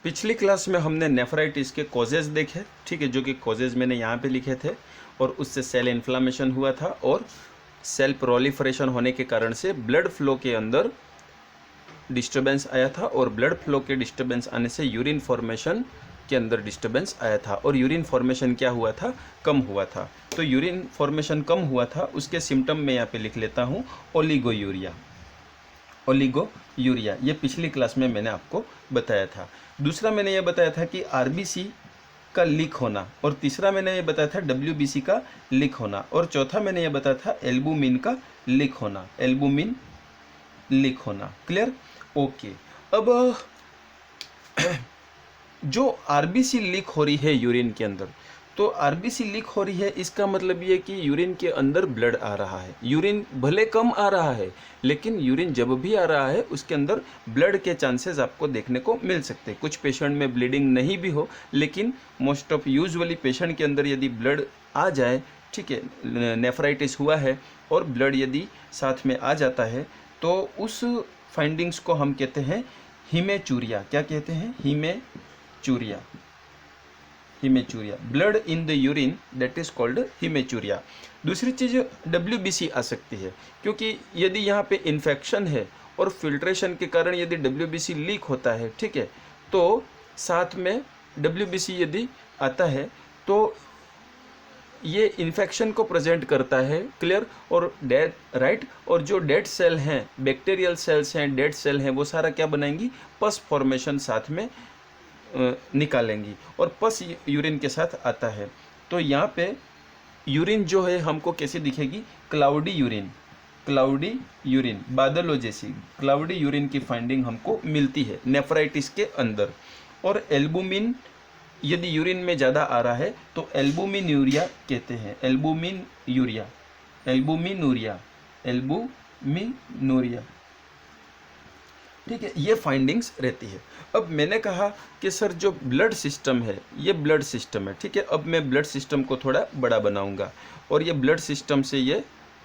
पिछली क्लास में हमने नेफ्राइटिस के कॉजेज देखे, ठीक है, जो कि कॉजेज मैंने यहाँ पे लिखे थे, और उससे सेल इन्फ्लामेशन हुआ था और सेल प्रोलिफरेशन होने के कारण से ब्लड फ्लो के अंदर डिस्टर्बेंस आया था, और ब्लड फ्लो के डिस्टर्बेंस आने से यूरिन फॉर्मेशन के अंदर डिस्टर्बेंस आया था, और यूरिन फॉर्मेशन क्या हुआ था, कम हुआ था। तो यूरिन फॉर्मेशन कम हुआ था, उसके सिम्टम मैं यहाँ पे लिख लेता हूँ, ओलिगोयूरिया। ओलिगोयूरिया ये पिछली क्लास में मैंने आपको बताया था। दूसरा मैंने ये बताया था कि आरबीसी का लीक होना, और तीसरा मैंने ये बताया था डब्ल्यूबीसी का लीक होना, और चौथा मैंने ये बताया था एल्बुमिन का लीक होना, एल्बुमिन लीक होना। क्लियर? ओके। अब जो आरबीसी लीक हो रही है यूरिन के अंदर, तो आरबीसी लीक हो रही है, इसका मतलब ये कि यूरिन के अंदर ब्लड आ रहा है। यूरिन भले कम आ रहा है, लेकिन यूरिन जब भी आ रहा है उसके अंदर ब्लड के चांसेस आपको देखने को मिल सकते हैं। कुछ पेशेंट में ब्लीडिंग नहीं भी हो, लेकिन मोस्ट ऑफ यूजुअली पेशेंट के अंदर यदि ब्लड आ जाए, ठीक है, नेफ्राइटिस हुआ है और ब्लड यदि साथ में आ जाता है, तो उस फाइंडिंग्स को हम कहते हैं हीमेचूरिया। क्या कहते हैं? Haematuria. Haematuria, blood in the urine, that is called haematuria. दूसरी चीज़ डब्ल्यूबीसी आ सकती है, क्योंकि यदि यहाँ पे इन्फेक्शन है और फिल्ट्रेशन के कारण यदि डब्ल्यूबीसी लीक होता है, ठीक है, तो साथ में डब्ल्यूबीसी यदि आता है तो ये इन्फेक्शन को प्रेजेंट करता है। क्लियर? और डेड, राइट, और जो डेड सेल हैं, बैक्टीरियल सेल्स हैं, डेड सेल हैं, वो सारा क्या बनाएंगी? पस फॉर्मेशन साथ में निकालेंगी, और पस यूरिन के साथ आता है। तो यहाँ पे यूरिन जो है हमको कैसे दिखेगी? क्लाउडी यूरिन, क्लाउडी यूरिन, बादलों जैसी क्लाउडी यूरिन की फाइंडिंग हमको मिलती है नेफ्राइटिस के अंदर। और एल्बुमिन यदि यूरिन में ज़्यादा आ रहा है तो एल्बुमिन यूरिया कहते हैं, एल्बुमिन यूरिया, एल्बुमिनूरिया, एल्बुमिनूरिया, ठीक है, ये फाइंडिंग्स रहती है। अब मैंने कहा कि सर जो ब्लड सिस्टम है, ये ब्लड सिस्टम है, ठीक है। अब मैं ब्लड सिस्टम को थोड़ा बड़ा बनाऊंगा, और ये ब्लड सिस्टम से ये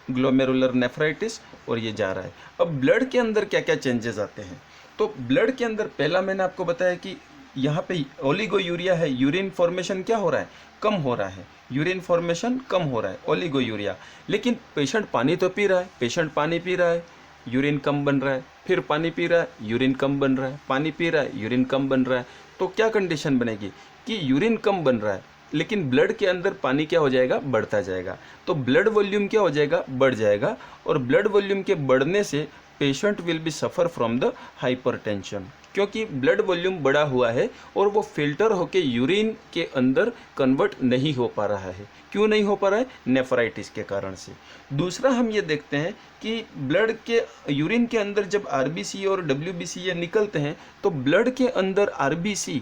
ग्लोमेरुलर नेफ्राइटिस, और ये जा रहा है। अब ब्लड के अंदर क्या क्या चेंजेस आते हैं? तो ब्लड के अंदर पहला मैंने आपको बताया कि यहाँ पे ओलिगोयूरिया है, यूरिन फॉर्मेशन क्या हो रहा है? कम हो रहा है, यूरिन फॉर्मेशन कम हो रहा है, ओलिगोयूरिया। लेकिन पेशेंट पानी तो पी रहा है, पेशेंट पानी पी रहा है, यूरिन कम बन रहा है, फिर पानी पी रहा है, यूरिन कम बन रहा है, पानी पी रहा है, यूरिन कम बन रहा है। तो क्या कंडीशन बनेगी कि यूरिन कम बन रहा है, लेकिन ब्लड के अंदर पानी क्या हो जाएगा? बढ़ता जाएगा। तो ब्लड वॉल्यूम क्या हो जाएगा? बढ़ जाएगा, और ब्लड वॉल्यूम के बढ़ने से patient will be suffer from the hypertension, क्योंकि ब्लड वॉल्यूम बढ़ा हुआ है और वो फिल्टर होके यूरिन के अंदर कन्वर्ट नहीं हो पा रहा है। क्यों नहीं हो पा रहा है? नेफ्राइटिस के कारण से। दूसरा हम ये देखते हैं कि ब्लड के यूरिन के अंदर जब आरबीसी और डब्ल्यूबीसी ये निकलते हैं, तो ब्लड के अंदर आरबीसी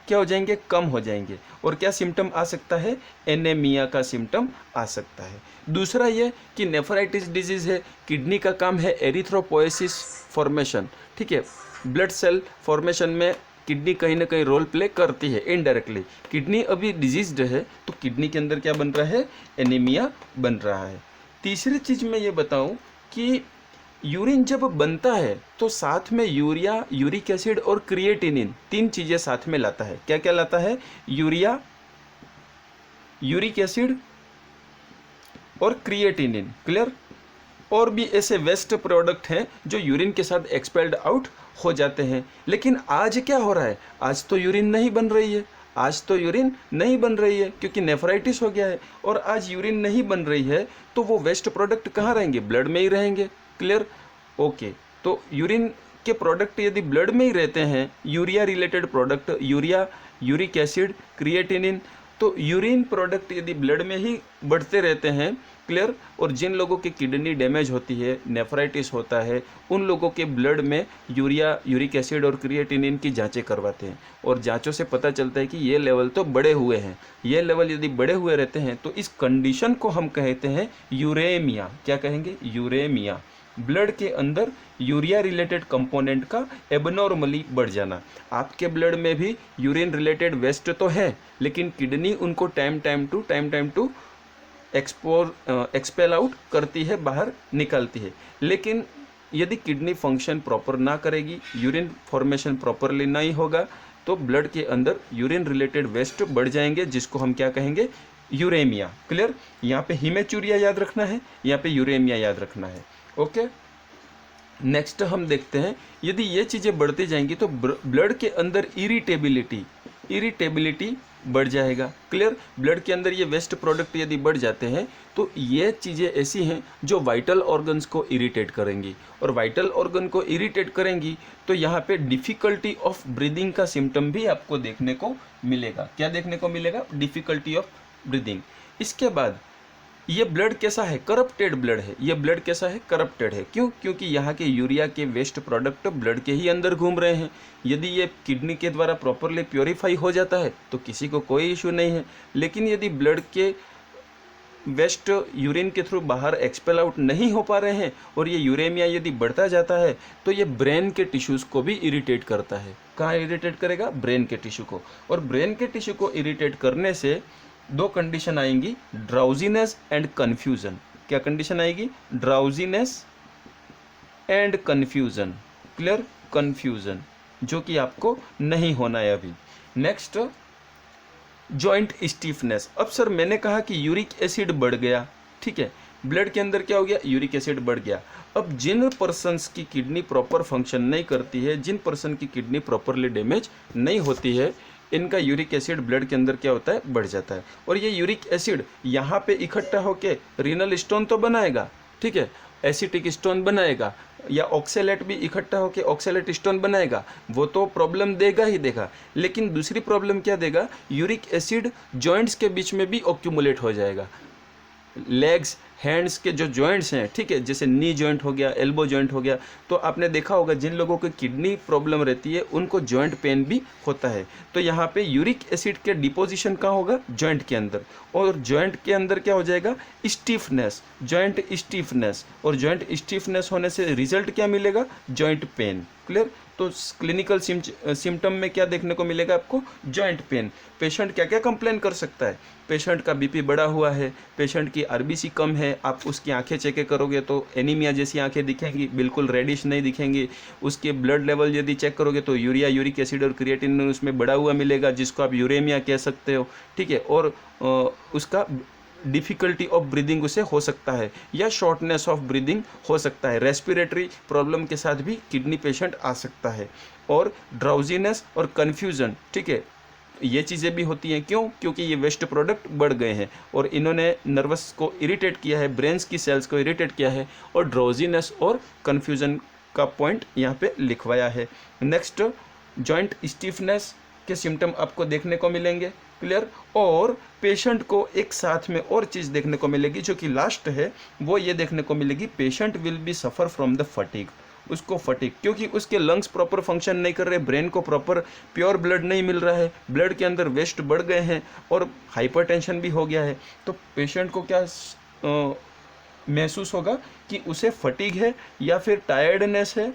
क्या हो जाएंगे? कम हो जाएंगे। और क्या सिम्टम आ सकता है? एनीमिया का सिम्टम आ सकता है। दूसरा ये कि नेफ्राइटिस डिजीज़ है, किडनी का काम है एरिथ्रोपोएसिस फॉर्मेशन, ठीक है। ब्लड सेल फॉर्मेशन में किडनी कहीं ना कहीं रोल प्ले करती है इनडायरेक्टली। किडनी अभी डिजीज्ड है, तो किडनी के अंदर क्या बन रहा है? एनीमिया बन रहा है। तीसरी चीज़ मैं ये बताऊं कि यूरिन जब बनता है तो साथ में यूरिया, यूरिक एसिड और क्रिएटिनिन, तीन चीज़ें साथ में लाता है। क्या क्या लाता है? यूरिया, यूरिक एसिड और क्रिएटिनिन। क्लियर? और भी ऐसे वेस्ट प्रोडक्ट हैं जो यूरिन के साथ एक्सपेल्ड आउट हो जाते हैं। लेकिन आज क्या हो रहा है? आज तो यूरिन नहीं बन रही है, आज तो यूरिन नहीं बन रही है, क्योंकि नेफ्राइटिस हो गया है। और आज यूरिन नहीं बन रही है, तो वो वेस्ट प्रोडक्ट कहाँ रहेंगे? ब्लड में ही रहेंगे। क्लियर? ओके। तो यूरिन के प्रोडक्ट यदि ब्लड में ही रहते हैं, urea related product, urea, uric acid, creatinine, तो यूरिन प्रोडक्ट यदि ब्लड में ही बढ़ते रहते हैं, क्लियर, और जिन लोगों की किडनी डैमेज होती है, नेफ्राइटिस होता है, उन लोगों के ब्लड में यूरिया, यूरिक एसिड और क्रिएटिनिन की जांचें करवाते हैं, और जांचों से पता चलता है कि ये लेवल तो बढ़े हुए हैं। ये लेवल यदि बढ़े हुए रहते हैं तो इस कंडीशन को हम कहते हैं यूरेमिया। क्या कहेंगे? यूरेमिया। ब्लड के अंदर यूरिया रिलेटेड कंपोनेंट का एबनॉर्मली बढ़ जाना। आपके ब्लड में भी यूरिन रिलेटेड वेस्ट तो है, लेकिन किडनी उनको time time to expel out करती है, बाहर निकालती है। लेकिन यदि किडनी फंक्शन प्रॉपर ना करेगी, यूरिन फॉर्मेशन प्रॉपरली नहीं होगा, तो ब्लड के अंदर यूरिन रिलेटेड वेस्ट बढ़ जाएंगे, जिसको हम क्या कहेंगे, यूरेमिया। क्लियर? यहाँ पे हिमेचूरिया याद रखना है, यहाँ पे यूरेमिया याद रखना है। ओके, नेक्स्ट हम देखते हैं, यदि ये चीज़ें बढ़ती जाएंगी तो ब्लड के अंदर इरिटेबिलिटी बढ़ जाएगा। क्लियर? ब्लड के अंदर ये वेस्ट प्रोडक्ट यदि बढ़ जाते हैं तो ये चीज़ें ऐसी हैं जो वाइटल ऑर्गन्स को इरिटेट करेंगी, और वाइटल ऑर्गन को इरिटेट करेंगी तो यहाँ पे डिफ़िकल्टी ऑफ ब्रीदिंग का सिम्टम भी आपको देखने को मिलेगा। क्या देखने को मिलेगा? Difficulty of breathing. इसके बाद ये ब्लड कैसा है? करप्टेड ब्लड है। ये ब्लड कैसा है? करप्टेड है। क्यों? क्योंकि यहाँ के यूरिया के वेस्ट प्रोडक्ट ब्लड के ही अंदर घूम रहे हैं। यदि ये किडनी के द्वारा प्रॉपरली प्योरीफाई हो जाता है तो किसी को कोई इशू नहीं है, लेकिन यदि ब्लड के वेस्ट यूरिन के थ्रू बाहर एक्सपेल आउट नहीं हो पा रहे हैं और ये यूरेमिया यदि बढ़ता जाता है तो ये ब्रेन के टिश्यूज़ को भी इरिटेट करता है। कहाँ इरिटेट करेगा? ब्रेन के टिश्यू को। और ब्रेन के टिश्यू को इरिटेट करने से दो कंडीशन आएंगी, ड्राउजीनेस एंड कन्फ्यूज़न। क्या कंडीशन आएगी? Drowsiness and confusion. Clear? Confusion, जो कि आपको नहीं होना है अभी। Next, joint stiffness. अब सर मैंने कहा कि यूरिक एसिड बढ़ गया, ठीक है, ब्लड के अंदर क्या हो गया? यूरिक एसिड बढ़ गया। अब जिन पर्सन्स की किडनी प्रॉपर फंक्शन नहीं करती है, जिन पर्सन की किडनी प्रॉपरली डैमेज नहीं होती है, इनका यूरिक एसिड ब्लड के अंदर क्या होता है? बढ़ जाता है। और ये यूरिक एसिड यहाँ पे इकट्ठा होके रीनल स्टोन तो बनाएगा, ठीक है, एसिटिक स्टोन बनाएगा, या ऑक्सेलेट भी इकट्ठा होके ऑक्सेलेट स्टोन बनाएगा, वो तो प्रॉब्लम देगा ही देगा। लेकिन दूसरी प्रॉब्लम क्या देगा? यूरिक एसिड जॉइंट्स के बीच में भी ऑक्यूमुलेट हो जाएगा। लेग्स, हैंड्स के जो जॉइंट्स हैं, ठीक है, जैसे नी जॉइंट हो गया, एल्बो जॉइंट हो गया, तो आपने देखा होगा जिन लोगों को किडनी प्रॉब्लम रहती है उनको जॉइंट पेन भी होता है। तो यहाँ पे यूरिक एसिड के डिपोजिशन कहाँ होगा? जॉइंट के अंदर। और जॉइंट के अंदर क्या हो जाएगा? Stiffness, joint stiffness. और जॉइंट स्टीफनेस होने से रिजल्ट क्या मिलेगा? Joint pain. क्लियर? तो क्लिनिकल सिम्टम में क्या देखने को मिलेगा आपको? Joint pain. पेशेंट क्या क्या कंप्लेन कर सकता है? पेशेंट का बीपी बढ़ा हुआ है, पेशेंट की आरबीसी कम है, आप उसकी आंखें चेक करोगे तो एनीमिया जैसी आंखें दिखेंगी, बिल्कुल रेडिश नहीं दिखेंगी। उसके ब्लड लेवल यदि चेक करोगे तो यूरिया, यूरिक एसिड और क्रिएटिन उसमें बढ़ा हुआ मिलेगा, जिसको आप यूरेमिया कह सकते हो, ठीक है। और उसका डिफ़िकल्टी ऑफ ब्रीदिंग उसे हो सकता है, या शॉर्टनेस ऑफ ब्रीदिंग हो सकता है। रेस्पिरेटरी प्रॉब्लम के साथ भी किडनी पेशेंट आ सकता है। और ड्राउजीनेस और कन्फ्यूज़न, ठीक है, ये चीज़ें भी होती हैं। क्यों? क्योंकि ये वेस्ट प्रोडक्ट बढ़ गए हैं और इन्होंने नर्वस को इरिटेट किया है, ब्रेन्स की सेल्स को इरिटेट किया है, और ड्राउजीनेस और कन्फ्यूज़न का पॉइंट यहाँ पे लिखवाया है। नेक्स्ट, जॉइंट स्टीफनेस के सिम्टम आपको देखने को मिलेंगे। क्लियर? और पेशेंट को एक साथ में और चीज़ देखने को मिलेगी जो कि लास्ट है, वो ये देखने को मिलेगी, patient will be suffer from the fatigue. उसको फटीग, क्योंकि उसके लंग्स प्रॉपर फंक्शन नहीं कर रहे, ब्रेन को प्रॉपर प्योर ब्लड नहीं मिल रहा है, ब्लड के अंदर वेस्ट बढ़ गए हैं और हाइपरटेंशन भी हो गया है। तो पेशेंट को क्या महसूस होगा कि उसे फटीग है या फिर टायर्डनेस है।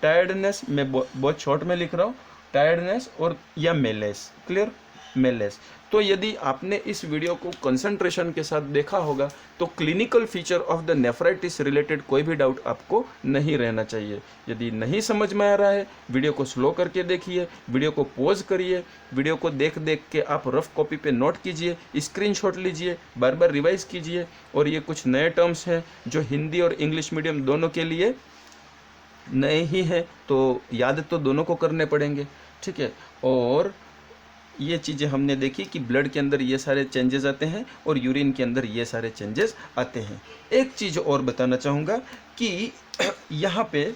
टायर्डनेस मैं बहुत शॉर्ट में लिख रहा हूँ, टायर्डनेस और या मेलेस। क्लियर? मेलेस। तो यदि आपने इस वीडियो को कंसंट्रेशन के साथ देखा होगा तो clinical feature of the nephritis related कोई भी डाउट आपको नहीं रहना चाहिए। यदि नहीं समझ में आ रहा है, वीडियो को स्लो करके देखिए, वीडियो को पॉज करिए, वीडियो को देख देख के आप रफ कॉपी पे नोट कीजिए, स्क्रीनशॉट लीजिए, बार बार रिवाइज कीजिए। और ये कुछ नए टर्म्स हैं जो हिंदी और इंग्लिश मीडियम दोनों के लिए नए ही हैं, तो याद तो दोनों को करने पड़ेंगे, ठीक है। और ये चीज़ें हमने देखी कि ब्लड के अंदर ये सारे चेंजेस आते हैं और यूरिन के अंदर ये सारे चेंजेस आते हैं। एक चीज़ और बताना चाहूँगा कि यहाँ पे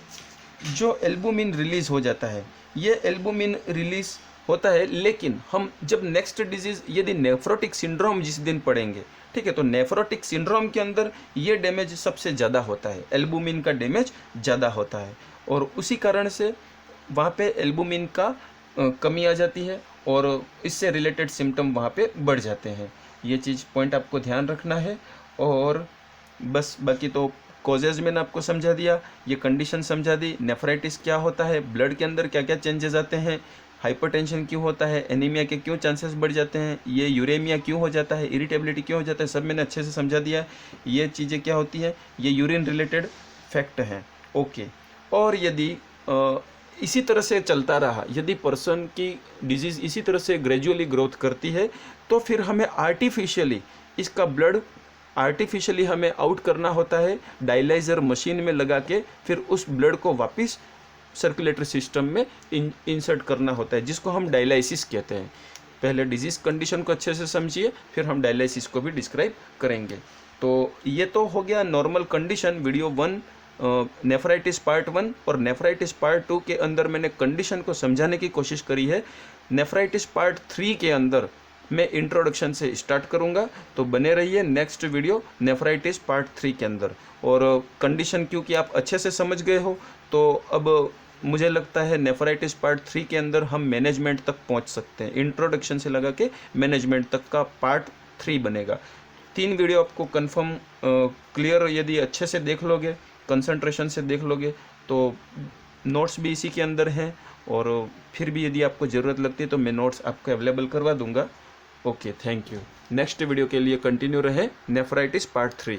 जो एल्बुमिन रिलीज़ हो जाता है, ये एल्बुमिन रिलीज़ होता है, लेकिन हम जब नेक्स्ट डिजीज़ यदि नेफ्रोटिक सिंड्रोम जिस दिन पढ़ेंगे, ठीक है, तो नेफ्रोटिक सिंड्रोम के अंदर ये डैमेज सबसे ज़्यादा होता है, एल्बुमिन का डैमेज ज़्यादा होता है, और उसी कारण से वहाँ पे एल्बुमिन का कमी आ जाती है और इससे रिलेटेड सिम्टम वहाँ पे बढ़ जाते हैं। ये चीज़ पॉइंट आपको ध्यान रखना है। और बस बाकी तो कॉजेज़ मैंने आपको समझा दिया, ये कंडीशन समझा दी, नेफ्राइटिस क्या होता है, ब्लड के अंदर क्या क्या चेंजेस आते हैं, हाइपरटेंशन क्यों होता है, एनीमिया के क्यों चांसेस बढ़ जाते हैं, ये यूरेमिया क्यों हो जाता है, इरिटेबिलिटी क्यों हो जाता है, सब मैंने अच्छे से समझा दिया। ये चीज़ें क्या होती है, ये यूरिन रिलेटेड फैक्ट हैं। ओके। और यदि इसी तरह से चलता रहा, यदि पर्सन की डिजीज़ इसी तरह से ग्रेजुअली ग्रोथ करती है, तो फिर हमें आर्टिफिशियली इसका ब्लड आर्टिफिशियली हमें आउट करना होता है, डायलाइज़र मशीन में लगा के फिर उस ब्लड को वापस सर्कुलेटरी सिस्टम में इंसर्ट करना होता है, जिसको हम डायलाइसिस कहते हैं। पहले डिजीज़ कंडीशन को अच्छे से समझिए, फिर हम डायलाइसिस को भी डिस्क्राइब करेंगे। तो ये तो हो गया normal condition. Video 1 nephritis part 1 और नेफ्राइटिस पार्ट 2 के अंदर मैंने कंडीशन को समझाने की कोशिश करी है। नेफ्राइटिस पार्ट 3 के अंदर मैं इंट्रोडक्शन से स्टार्ट करूंगा, तो बने रहिए नेक्स्ट वीडियो नेफ्राइटिस पार्ट 3 के अंदर। और कंडीशन क्योंकि आप अच्छे से समझ गए हो, तो अब मुझे लगता है नेफ्राइटिस पार्ट 3 के अंदर हम मैनेजमेंट तक पहुंच सकते हैं। इंट्रोडक्शन से लगा के मैनेजमेंट तक का पार्ट 3 बनेगा। 3 वीडियो आपको कंफर्म क्लियर यदि अच्छे से देख लोगे, कंसंट्रेशन से देख लोगे, तो नोट्स भी इसी के अंदर हैं। और फिर भी यदि आपको ज़रूरत लगती है तो मैं नोट्स आपको अवेलेबल करवा दूंगा। Okay, thank you. Next video के लिए कंटिन्यू रहे नेफ्राइटिस पार्ट 3।